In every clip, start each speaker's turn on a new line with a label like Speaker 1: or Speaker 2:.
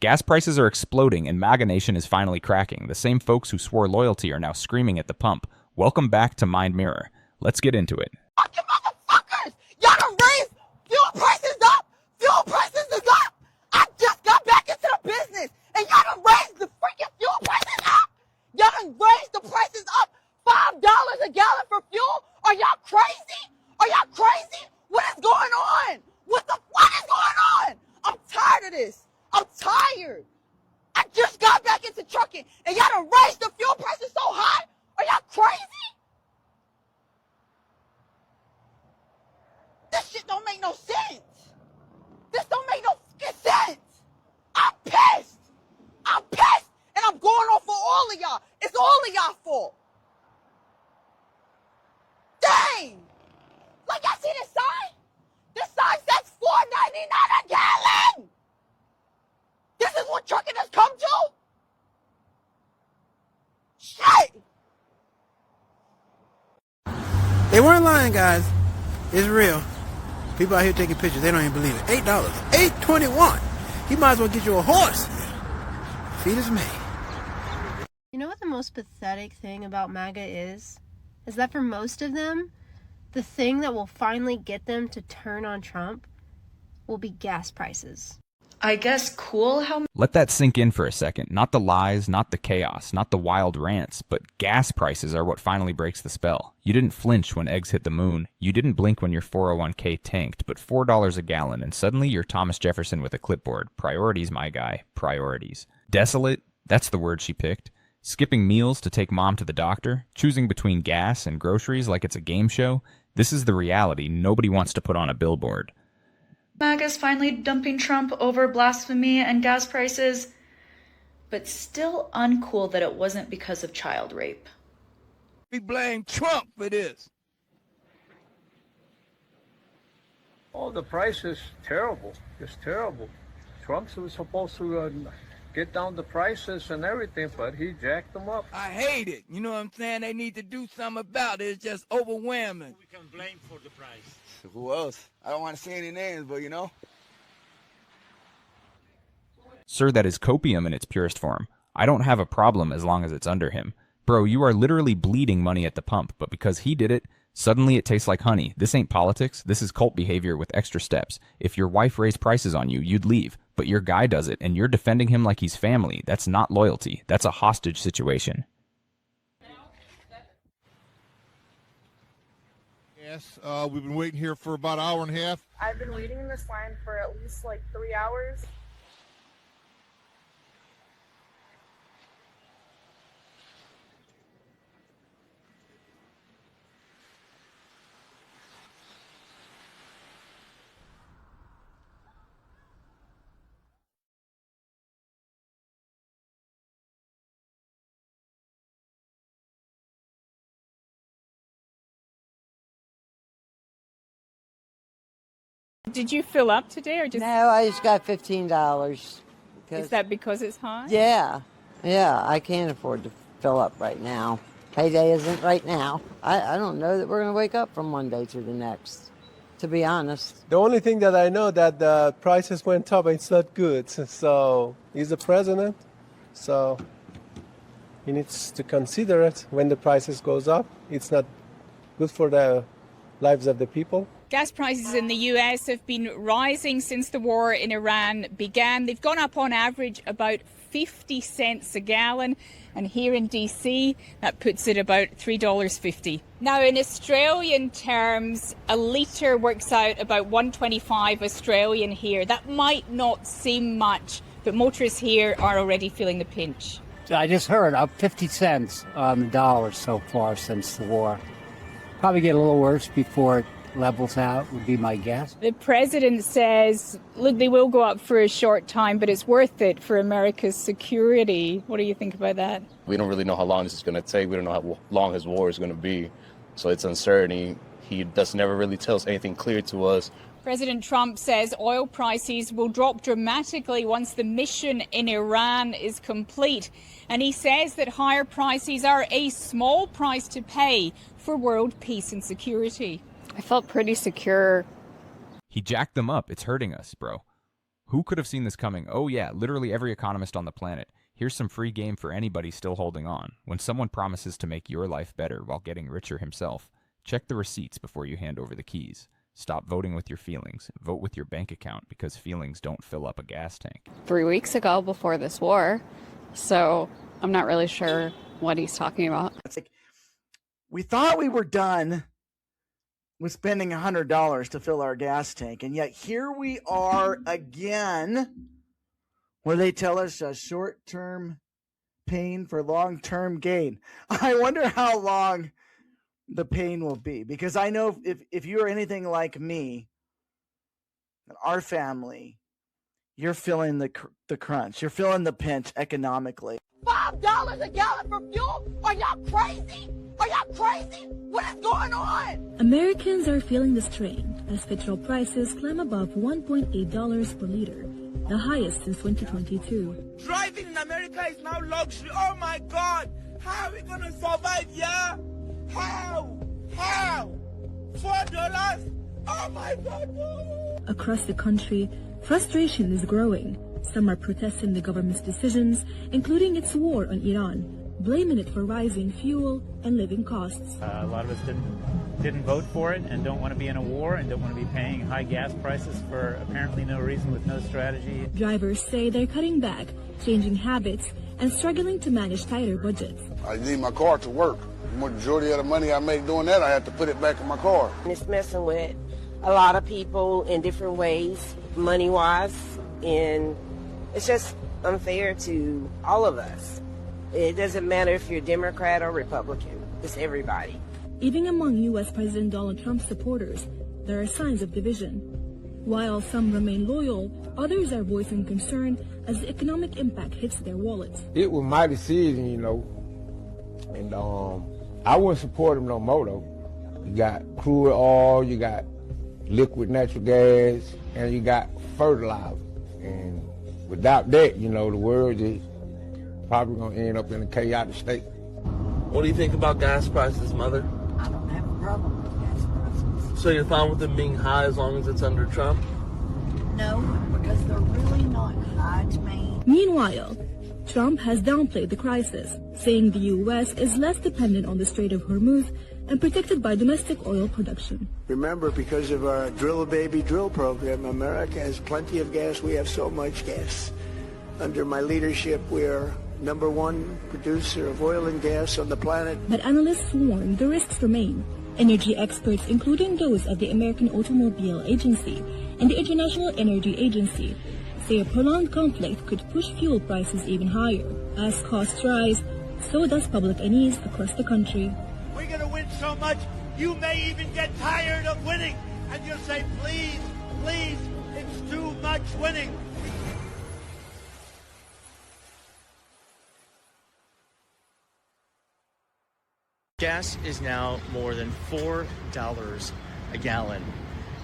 Speaker 1: Gas prices are exploding and MAGA Nation is finally cracking. The same folks who swore loyalty are now screaming at the pump. Welcome back to Mind Mirror. Let's get into it.
Speaker 2: Fuck you motherfuckers! Y'all done raised fuel prices up! Fuel prices is up! I just got back into the business and y'all done raised the freaking fuel prices up! Y'all done raised the prices up $5 a gallon for fuel? Are y'all crazy? Are y'all crazy? What is going on? What is going on? I'm tired of this. I'm tired. I just got back into trucking and y'all done raised the fuel prices so high? Are y'all crazy? This shit don't make no sense. This don't make no fucking sense. I'm pissed. I'm pissed. And I'm going on for all of y'all. It's all of y'all fault. Dang. Like, y'all see this sign? This sign says $4.99 a gallon. This is what trucking has come to? Shit.
Speaker 3: They weren't lying, guys. It's real. People out here taking pictures. They don't even believe it. $8. $8.21. You might as well get you a horse. Feed is me.
Speaker 4: You know what the most pathetic thing about MAGA is? Is that for most of them, the thing that will finally get them to turn on Trump will be gas prices.
Speaker 5: I guess cool how...
Speaker 1: Let that sink in for a second. Not the lies, not the chaos, not the wild rants, but gas prices are what finally breaks the spell. You didn't flinch when eggs hit the moon. You didn't blink when your 401k tanked, but $4 a gallon, and suddenly you're Thomas Jefferson with a clipboard. Priorities, my guy. Priorities. Desolate? That's the word she picked. Skipping meals to take mom to the doctor? Choosing between gas and groceries like it's a game show? This is the reality nobody wants to put on a billboard.
Speaker 5: MAGA's finally dumping Trump over blasphemy and gas prices, but still uncool that it wasn't because of child rape.
Speaker 6: We blame Trump for this.
Speaker 7: Oh, the price is terrible. It's terrible. Trump's was supposed to get down the prices and everything, but he jacked them up.
Speaker 6: I hate it. You know what I'm saying? They need to do something about it. It's just overwhelming.
Speaker 8: We can blame for the price.
Speaker 9: Who else? I don't want to say any names, but you know.
Speaker 1: Sir, that is copium in its purest form. I don't have a problem as long as it's under him. Bro, you are literally bleeding money at the pump, but because he did it, suddenly it tastes like honey. This ain't politics. This is cult behavior with extra steps. If your wife raised prices on you, you'd leave. But your guy does it, and you're defending him like he's family. That's not loyalty. That's a hostage situation.
Speaker 10: Yes, we've been waiting here for about an hour and a half.
Speaker 11: I've been waiting in this line for at least like 3 hours.
Speaker 12: Did you fill up today or just?
Speaker 13: No, I just got $15.
Speaker 12: Is that because it's high?
Speaker 13: Yeah, I can't afford to fill up right now. Payday isn't right now. I don't know that we're going to wake up from one day to the next, to be honest.
Speaker 14: The only thing that I know that the prices went up, it's not good. So he's the president, so he needs to consider it when the prices goes up. It's not good for the lives of the people.
Speaker 12: Gas prices in the US have been rising since the war in Iran began. They've gone up on average about 50 cents a gallon. And here in DC, that puts it about $3.50. Now, in Australian terms, a litre works out about 125 Australian here. That might not seem much, but motorists here are already feeling the pinch.
Speaker 15: I just heard up 50 cents on the dollar so far since the war. Probably get a little worse before it levels out, would be my guess.
Speaker 12: The president says, look, they will go up for a short time, but it's worth it for America's security. What do you think about that?
Speaker 16: We don't really know how long this is going to take. We don't know how long his war is going to be. So it's uncertainty. He does never really tell us anything clear to us.
Speaker 12: President Trump says oil prices will drop dramatically once the mission in Iran is complete. And he says that higher prices are a small price to pay for world peace and security.
Speaker 17: I felt pretty secure.
Speaker 1: He jacked them up. It's hurting us, bro. Who could have seen this coming? Oh yeah, literally every economist on the planet. Here's some free game for anybody still holding on. When someone promises to make your life better while getting richer himself, check the receipts before you hand over the keys. Stop voting with your feelings. Vote with your bank account, because feelings don't fill up a gas tank.
Speaker 8: 3 weeks ago, before this war, so I'm not really sure what he's talking about.
Speaker 2: It's like, we thought we were done with spending $100 to fill our gas tank, and yet here we are again, where they tell us a short-term pain for long-term gain. I wonder how long the pain will be, because I know if you're anything like me, our family, you're feeling the crunch. You're feeling the pinch economically.
Speaker 17: $5 a gallon for fuel? Are y'all crazy? Are y'all crazy? What is going on?
Speaker 18: Americans are feeling the strain as petrol prices climb above $1.8 per liter, the highest since 2022.
Speaker 6: Driving in America is now luxury. Oh my God! How are we gonna survive, yeah? How? $4? Oh my God! No.
Speaker 18: Across the country, frustration is growing. Some are protesting the government's decisions, including its war on Iran, blaming it for rising fuel and living costs.
Speaker 19: A lot of us didn't vote for it and don't want to be in a war and don't want to be paying high gas prices for apparently no reason with no strategy.
Speaker 18: Drivers say they're cutting back, changing habits, and struggling to manage tighter budgets.
Speaker 20: I need my car to work. The majority of the money I make doing that, I have to put it back in my car.
Speaker 21: It's messing with a lot of people in different ways, money-wise, and it's just unfair to all of us. It doesn't matter if you're Democrat or Republican. It's everybody.
Speaker 18: Even among U.S. President Donald Trump's supporters, there are signs of division. While some remain loyal, others are voicing concern as the economic impact hits their wallets.
Speaker 22: It was my decision, you know, and I wouldn't support him no more, though. You got crude oil, you got liquid natural gas, and you got fertilizer. And without that, you know, the world is probably going to end up in a chaotic state.
Speaker 23: What do you think about gas prices, Mother?
Speaker 13: I don't have a problem with gas prices.
Speaker 23: So you're fine with them being high as long as it's under Trump?
Speaker 13: No, because they're really not high to me.
Speaker 18: Meanwhile, Trump has downplayed the crisis, saying the U.S. is less dependent on the Strait of Hormuz and protected by domestic oil production.
Speaker 3: Remember, because of our Drill Baby Drill program, America has plenty of gas. We have so much gas. Under my leadership, we are #1 producer of oil and gas on the planet.
Speaker 18: But analysts warn the risks remain. Energy experts, including those at the American Automobile Agency and the International Energy Agency, say a prolonged conflict could push fuel prices even higher. As costs rise, so does public unease across the country.
Speaker 6: We're gonna win so much, you may even get tired of winning, and you'll say, please, it's too much winning.
Speaker 24: Gas is now more than $4 a gallon,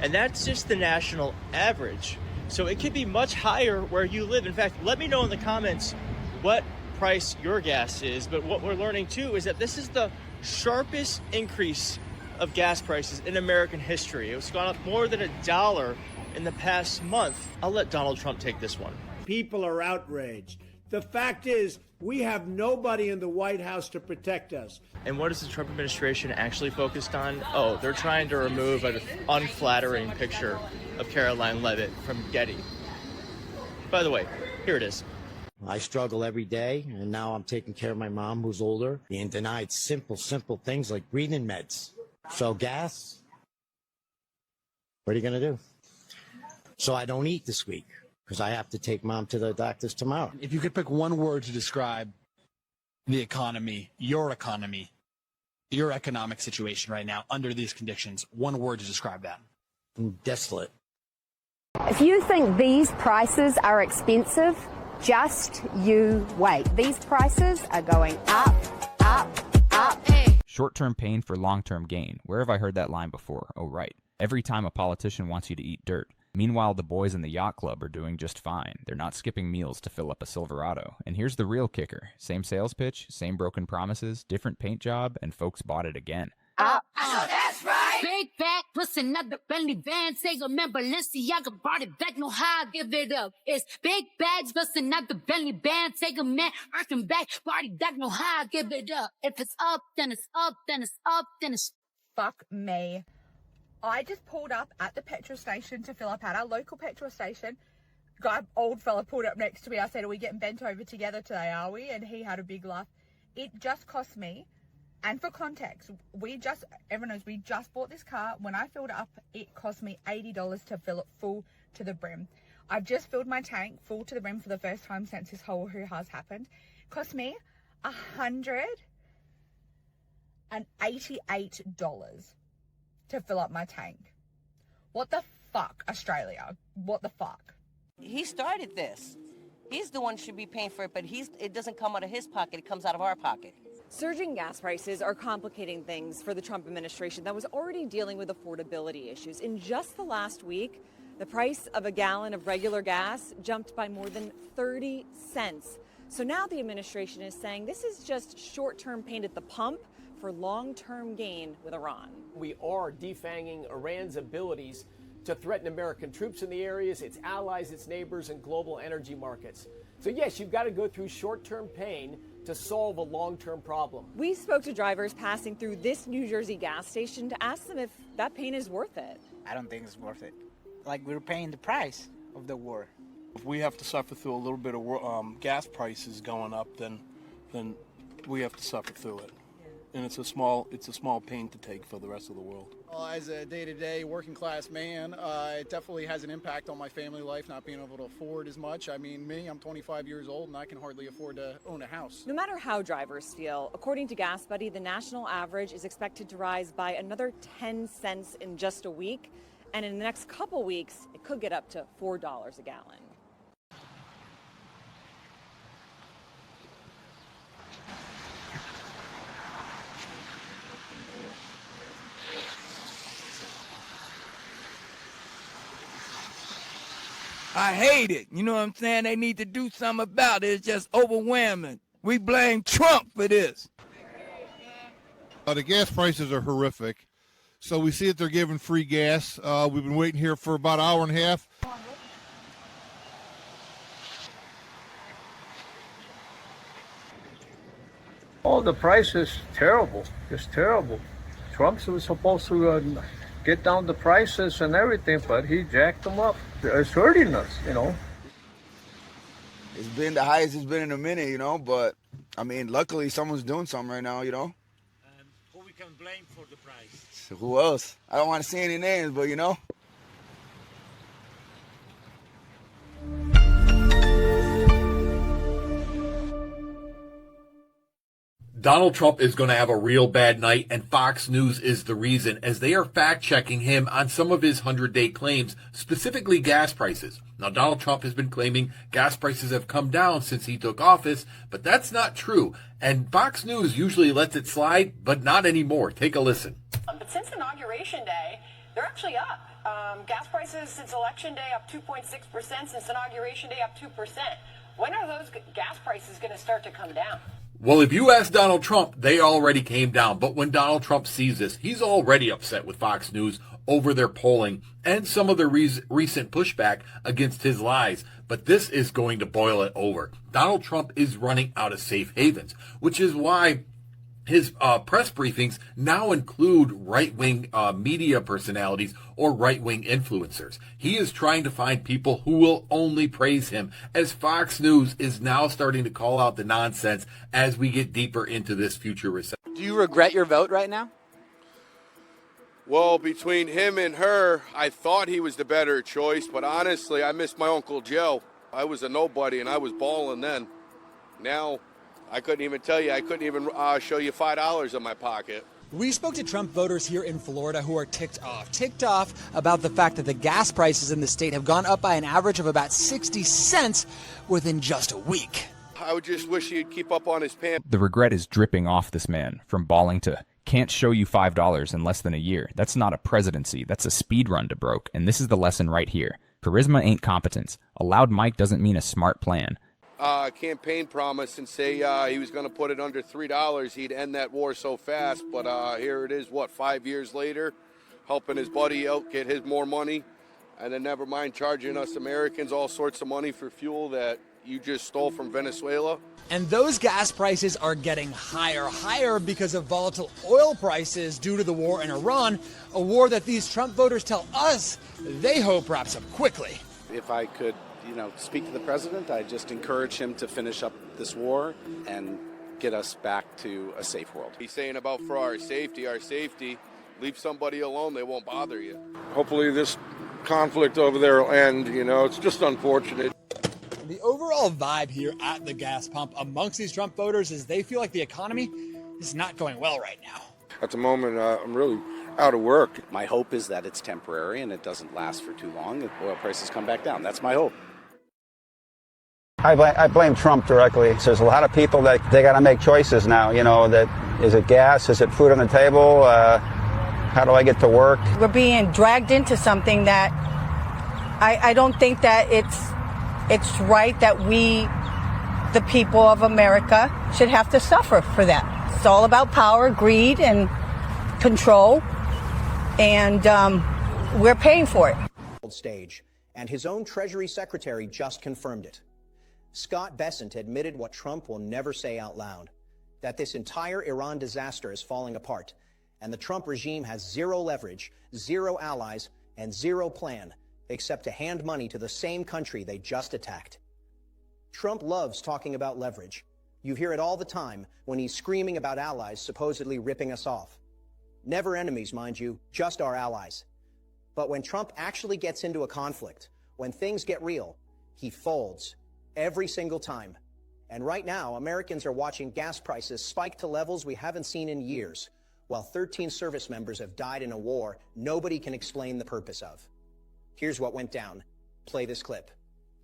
Speaker 24: and that's just the national average. So it could be much higher where you live. In fact, let me know in the comments what price your gas is. But what we're learning too is that this is the sharpest increase of gas prices in American history. It's gone up more than $1 in the past month. I'll let Donald Trump take this one.
Speaker 25: People are outraged. The fact is, we have nobody in the White House to protect us.
Speaker 24: And what is the Trump administration actually focused on? Oh, they're trying to remove an unflattering picture of Caroline Leavitt from Getty. By the way, here it is.
Speaker 26: I struggle every day, and now I'm taking care of my mom who's older, being denied simple things like breathing meds. So gas, what are you going to do? So I don't eat this week because I have to take mom to the doctors tomorrow.
Speaker 27: If you could pick one word to describe the economy, your economic situation right now under these conditions, one word to describe that.
Speaker 26: Desolate.
Speaker 28: If you think these prices are expensive, just you wait. These prices are going up.
Speaker 1: Short-term pain for long-term gain. Where have I heard that line before? Oh, right. Every time a politician wants you to eat dirt. Meanwhile, the boys in the yacht club are doing just fine. They're not skipping meals to fill up a Silverado. And here's the real kicker. Same sales pitch, same broken promises, different paint job, and folks bought it again.
Speaker 17: I know that's right. Big fat
Speaker 4: plus another Bentley van. Say, remember, Balenciaga brought it back, no how I give it up. It's big bags plus another Bentley band. Take a man, earthing back, body back, no how I give it up. If it's up, then it's up, then it's up, then it's
Speaker 5: Fuck me. I just pulled up at the petrol station to fill up at our local petrol station. Old fella pulled up next to me. I said, are we getting bent over together today, are we? And he had a big laugh. It just cost me, and for context, everyone knows we just bought this car. When I filled it up, it cost me $80 to fill it full to the brim. I've just filled my tank full to the brim for the first time since this whole hoo-ha's happened. It cost me $188 to fill up my tank. What the fuck, Australia? What the fuck?
Speaker 7: He started this. He's the one who should be paying for it, but it doesn't come out of his pocket, it comes out of our pocket.
Speaker 9: Surging gas prices are complicating things for the Trump administration that was already dealing with affordability issues. In just the last week, the price of a gallon of regular gas jumped by more than 30 cents. So now the administration is saying this is just short-term pain at the pump for long-term gain with Iran.
Speaker 10: We are defanging Iran's abilities to threaten American troops in the areas, its allies, its neighbors, and global energy markets. So yes, you've got to go through short-term pain to solve a long-term problem.
Speaker 9: We spoke to drivers passing through this New Jersey gas station to ask them if that pain is worth it.
Speaker 11: I don't think it's worth it. Like, we're paying the price of the war.
Speaker 14: If we have to suffer through a little bit of gas prices going up, then we have to suffer through it. And it's a small pain to take for the rest of the world.
Speaker 15: Well, as a day-to-day working-class man, it definitely has an impact on my family life, not being able to afford as much. I mean, I'm 25 years old, and I can hardly afford to own a house.
Speaker 9: No matter how drivers feel, according to Gas Buddy, the national average is expected to rise by another 10 cents in just a week. And in the next couple weeks, it could get up to $4 a gallon.
Speaker 29: I hate it. You know what I'm saying? They need to do something about it. It's just overwhelming. We blame Trump for this.
Speaker 30: The gas prices are horrific. So we see that they're giving free gas. We've been waiting here for about an hour and a half.
Speaker 31: Oh, the price is terrible. It's terrible. Trump was supposed to get down the prices and everything, but he jacked them up. It's hurting us, you know.
Speaker 32: It's been the highest it's been in a minute, you know, but, I mean, luckily someone's doing something right now, you know.
Speaker 6: Who we can blame for the price?
Speaker 32: So who else? I don't want to say any names, but, you know.
Speaker 33: Donald Trump is going to have a real bad night, and Fox News is the reason, as they are fact-checking him on some of his 100-day claims, specifically gas prices. Now, Donald Trump has been claiming gas prices have come down since he took office, but that's not true. And Fox News usually lets it slide, but not anymore. Take a listen.
Speaker 9: But since Inauguration Day, they're actually up. Gas prices since Election Day up 2.6%, since Inauguration Day up 2%. When are those gas prices going to start to come down?
Speaker 33: Well, if you ask Donald Trump, they already came down. But when Donald Trump sees this, he's already upset with Fox News over their polling and some of the recent pushback against his lies. But this is going to boil it over. Donald Trump is running out of safe havens, which is why his press briefings now include right-wing media personalities or right-wing influencers. He is trying to find people who will only praise him, as Fox News is now starting to call out the nonsense as we get deeper into this future recession.
Speaker 34: Do you regret your vote right now?
Speaker 20: Well, between him and her, I thought he was the better choice, but honestly, I miss my Uncle Joe. I was a nobody, and I was balling then. Now, I couldn't even tell you. I couldn't even show you $5 in my pocket.
Speaker 35: We spoke to Trump voters here in Florida who are ticked off about the fact that the gas prices in the state have gone up by an average of about 60 cents within just a week.
Speaker 20: I would just wish he'd keep up on his pants.
Speaker 1: The regret is dripping off this man, from bawling to can't show you $5 in less than a year. That's not a presidency. That's a speed run to broke. And this is the lesson right here. Charisma ain't competence. A loud mic doesn't mean a smart plan.
Speaker 20: Campaign promise and say he was going to put it under $3, he'd end that war so fast. But here it is, 5 years later, helping his buddy out get his more money, and then never mind charging us Americans all sorts of money for fuel that you just stole from Venezuela.
Speaker 35: And those gas prices are getting higher because of volatile oil prices due to the war in Iran, a war that these Trump voters tell us they hope wraps up quickly.
Speaker 2: If I could, speak to the president, I'd just encourage him to finish up this war and get us back to a safe world.
Speaker 20: He's saying about for our safety, leave somebody alone, they won't bother you.
Speaker 14: Hopefully this conflict over there will end, it's just unfortunate.
Speaker 35: The overall vibe here at the gas pump amongst these Trump voters is they feel like the economy is not going well right now.
Speaker 14: At the moment, I'm really out of work.
Speaker 2: My hope is that it's temporary and it doesn't last for too long and oil prices come back down. That's my hope.
Speaker 3: I blame Trump directly. So there's a lot of people that they got to make choices now. That is it gas? Is it food on the table? How do I get to work?
Speaker 8: We're being dragged into something that I don't think that it's right that we, the people of America, should have to suffer for that. It's all about power, greed, and control, and we're paying for it.
Speaker 12: Stage, and his own Treasury Secretary just confirmed it. Scott Bessent admitted what Trump will never say out loud, that this entire Iran disaster is falling apart, and the Trump regime has zero leverage, zero allies, and zero plan, except to hand money to the same country they just attacked. Trump loves talking about leverage. You hear it all the time when he's screaming about allies supposedly ripping us off. Never enemies, mind you, just our allies. But when Trump actually gets into a conflict, when things get real, he folds every single time. And right now, Americans are watching gas prices spike to levels we haven't seen in years, while 13 service members have died in a war nobody can explain the purpose of. Here's what went down. Play this clip.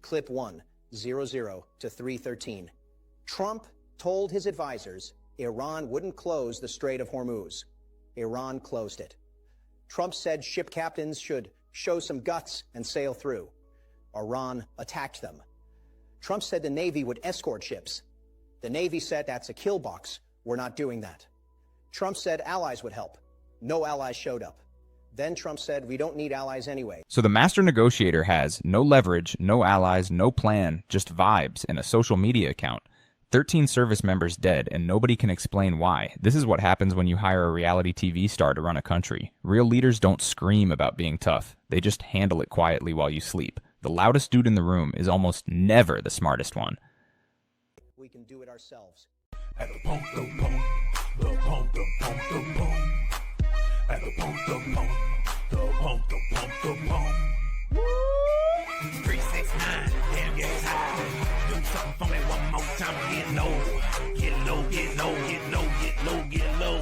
Speaker 12: Clip 1, 00 to 313. Trump told his advisors Iran wouldn't close the Strait of Hormuz. Iran closed it. Trump said ship captains should show some guts and sail through. Iran attacked them. Trump said the Navy would escort ships. The Navy said that's a kill box. We're not doing that. Trump said allies would help. No allies showed up. Then Trump said we don't need allies anyway.
Speaker 1: So the master negotiator has no leverage, no allies, no plan, just vibes and a social media account. 13 service members dead, and nobody can explain why. This is what happens when you hire a reality TV star to run a country. Real leaders don't scream about being tough. They just handle it quietly while you sleep. The loudest dude in the room is almost never the smartest one.
Speaker 12: We can do it ourselves.
Speaker 13: At the pump, the pump, the pump, the pump, the pump. At the pump, the pump, the pump, the pump, the pump. 369, damn gas high. Do something for me one more time. Get low, get low, get low, get low, get low, get low.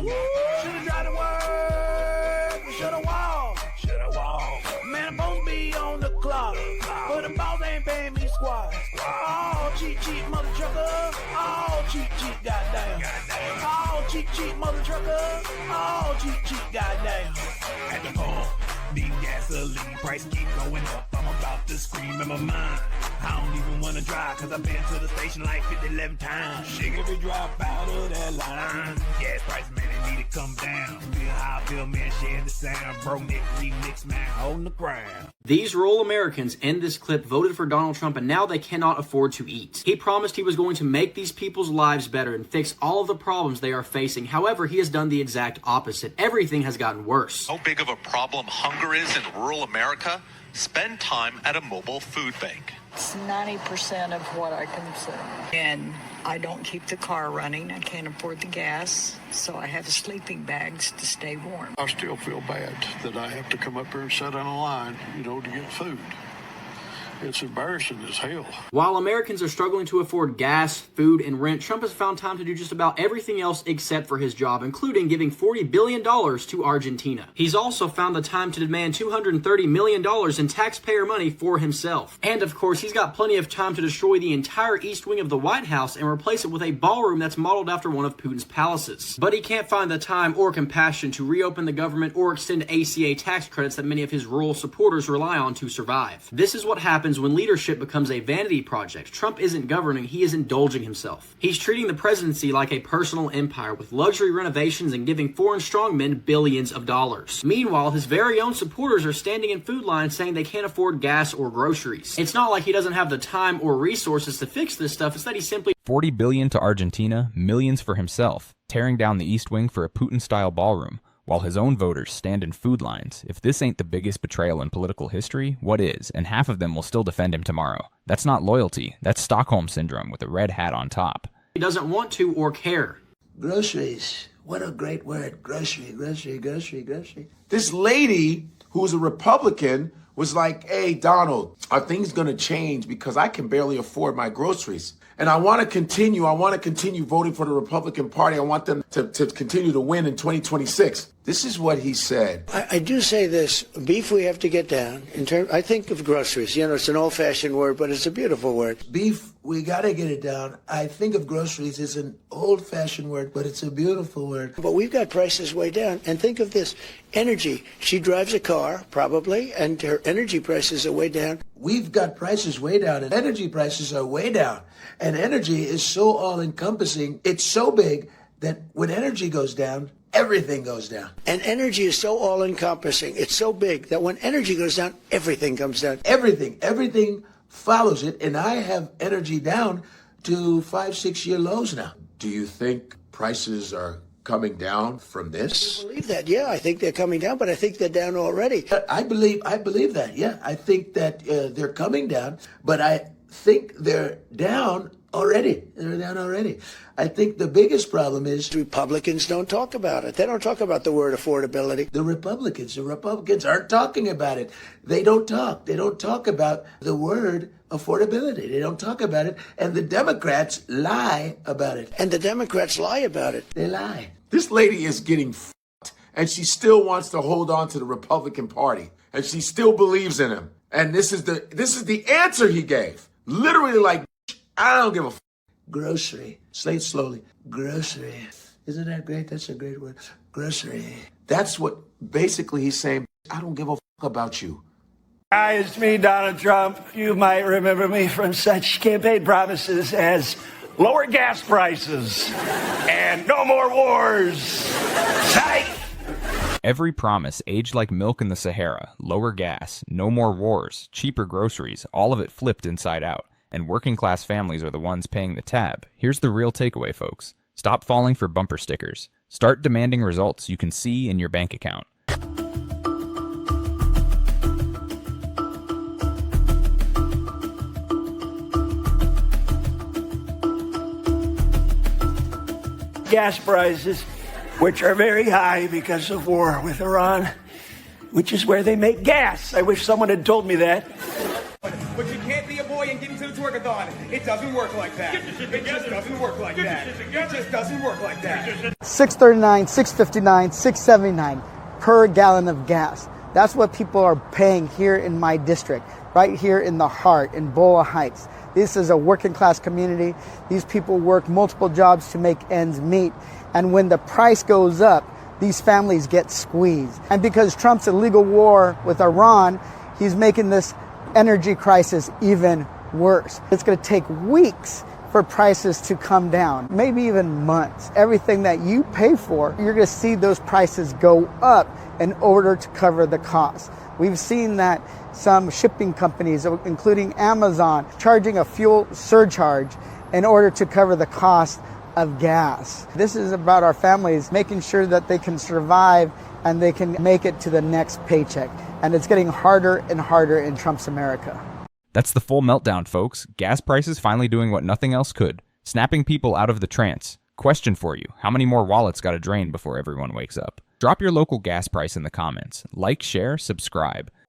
Speaker 13: Should've tried to work, should've walked, should've walked. Man, I'm supposed to be on the clock, but the boss ain't paying me squat. Oh, cheap, cheap mother trucker. Oh, cheap, cheap, goddamn. Oh, cheap, cheap mother trucker. Oh, cheap, cheap, goddamn. At the pump, these gasoline prices keep going up. I'm about to scream in my mind. I don't even want to drive, cause I've been to the station like 11 times. Shake every drop out of that line. Gas price, man, they need to come down. Feel how I feel, man, share the sound. Bro, Nick remix, man, on the ground.
Speaker 16: These rural Americans in this clip voted for Donald Trump, and now they cannot afford to eat. He promised he was going to make these people's lives better and fix all of the problems they are facing. However, he has done the exact opposite. Everything has gotten worse.
Speaker 18: How big of a problem hunger is in rural America? Spend time at a mobile food bank.
Speaker 19: It's 90% of what I consume. And I don't keep the car running. I can't afford the gas, so I have sleeping bags to stay warm.
Speaker 21: I still feel bad that I have to come up here and sit on a line, to get food. It's embarrassing as hell.
Speaker 16: While Americans are struggling to afford gas, food, and rent, Trump has found time to do just about everything else except for his job, including giving $40 billion to Argentina. He's also found the time to demand $230 million in taxpayer money for himself. And of course, he's got plenty of time to destroy the entire east wing of the White House and replace it with a ballroom that's modeled after one of Putin's palaces. But he can't find the time or compassion to reopen the government or extend ACA tax credits that many of his rural supporters rely on to survive. This is what happens happens when leadership becomes a vanity project. Trump isn't governing, he is indulging himself. He's treating the presidency like a personal empire with luxury renovations and giving foreign strongmen billions of dollars. Meanwhile, his very own supporters are standing in food lines saying they can't afford gas or groceries. It's not like he doesn't have the time or resources to fix this stuff, it's that he simply
Speaker 1: $40 billion to Argentina, millions for himself, tearing down the East Wing for a Putin-style ballroom, while his own voters stand in food lines. If this ain't the biggest betrayal in political history, what is? And half of them will still defend him tomorrow. That's not loyalty. That's Stockholm Syndrome with a red hat on top.
Speaker 16: He doesn't want to or care.
Speaker 4: Groceries. What a great word. Grocery, grocery, grocery, grocery. This lady who was a Republican was like, hey, Donald, are things going to change because I can barely afford my groceries? And I want to continue voting for the Republican Party. I want them to continue to win in 2026. This is what he said.
Speaker 5: I do say this, beef we have to get down. I think of groceries. You know, it's an old-fashioned word, but it's a beautiful word.
Speaker 4: Beef, we got to get it down. I think of groceries as an old-fashioned word, but it's a beautiful word.
Speaker 5: But we've got prices way down. And think of this, energy. She drives a car, probably, and her energy prices are way down.
Speaker 4: We've got prices way down, and energy prices are way down. And energy is so all-encompassing, it's so big that when energy goes down, everything goes down.
Speaker 5: And energy is so all-encompassing, it's so big that when energy goes down, everything comes down.
Speaker 4: Everything follows it, and I have energy down to 5-6 year lows now. Do you think prices are coming down from this?
Speaker 5: I believe that, yeah. I think they're coming down, but I think they're down already.
Speaker 4: I believe that, yeah. I think that they're coming down, but I think they're down already. They're down already. I think the biggest problem is
Speaker 5: Republicans don't talk about it. They don't talk about the word affordability.
Speaker 4: The Republicans aren't talking about it. They don't talk. They don't talk about the word affordability. They don't talk about it. And the Democrats lie about it.
Speaker 5: And the Democrats lie about it.
Speaker 4: They lie. This lady is getting f***ed, and she still wants to hold on to the Republican Party. And she still believes in him. And this is the answer he gave. Literally like, I don't give a f***. Grocery. Say it slowly. Grocery. Isn't that great? That's a great word. Grocery. That's what basically he's saying. I don't give a f*** about you.
Speaker 6: Hi, it's me, Donald Trump. You might remember me from such campaign promises as lower gas prices and no more wars. Psych!
Speaker 1: Every promise aged like milk in the Sahara, lower gas, no more wars, cheaper groceries, all of it flipped inside out. And working class families are the ones paying the tab. Here's the real takeaway, folks. Stop falling for bumper stickers. Start demanding results you can see in your bank account.
Speaker 6: Gas prices, which are very high because of war with Iran, which is where they make gas. I wish someone had told me that.
Speaker 7: But you can't be a boy and get into the twerkathon. It doesn't work like that. It just doesn't work like that. It just doesn't work like that.
Speaker 10: $6.39, $6.59, $6.79 per gallon of gas. That's what people are paying here in my district, right here in the heart, in Bola Heights. This is a working class community. These people work multiple jobs to make ends meet. And when the price goes up, these families get squeezed. And because Trump's illegal war with Iran, he's making this energy crisis even worse. It's going to take weeks for prices to come down, maybe even months. Everything that you pay for, you're going to see those prices go up in order to cover the cost. We've seen that some shipping companies, including Amazon, charging a fuel surcharge in order to cover the cost of gas. This is about our families making sure that they can survive and they can make it to the next paycheck. And it's getting harder and harder in Trump's America.
Speaker 1: That's the full meltdown, folks. Gas prices finally doing what nothing else could, snapping people out of the trance. Question for you, how many more wallets got to drain before everyone wakes up? Drop your local gas price in the comments. Like, share, subscribe.